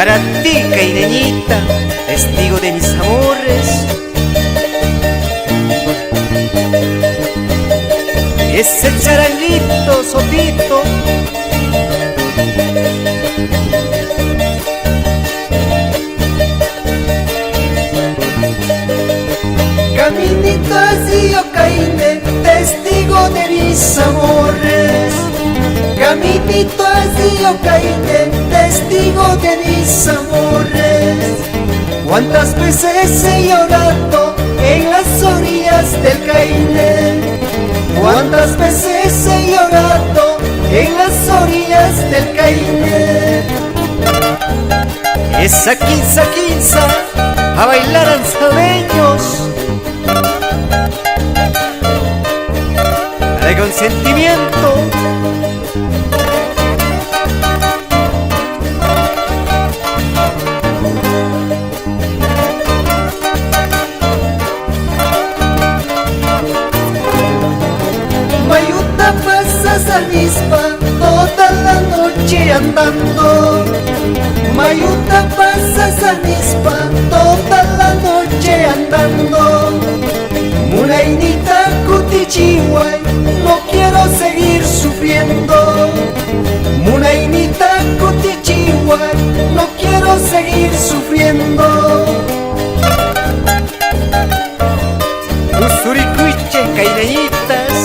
Para ti, caineñita, testigo de mis amores, ese charanguito, sopito, caminito así yo caíne, testigo de mis amores. Caminito así yo caíne, testigo de mis amores. Cuántas veces he llorado en las orillas del Caine. Cuántas veces he llorado en las orillas del Caine. esa quinza quinza, a bailar alzabeños, de consentimiento. Mayuta pasa Zanispa toda la noche andando. Mayuta pasa Zanispa toda la noche andando. Munainita Cutichihuay, no quiero seguir sufriendo. Munainita Cutichihuay, no quiero seguir sufriendo. Usuricuiche, caineñitas,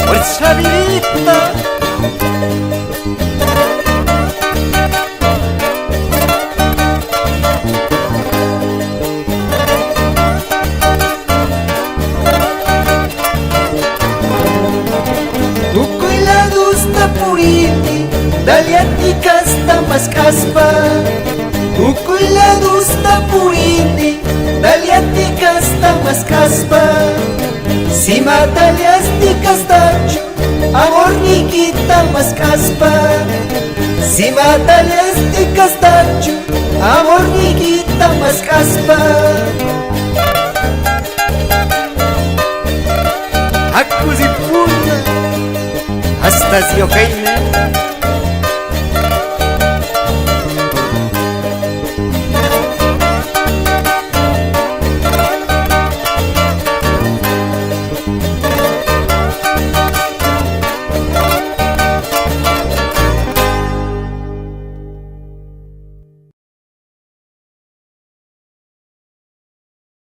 fuerza vivita. Dale a ti casta más caspa, la dusta purini, dale a ti casta más caspa. Si matale a ti castacho, amor ni quita más caspa. Si matale a ti castacho, amor ni quita más caspa. Acus y puña, hasta si ocaine.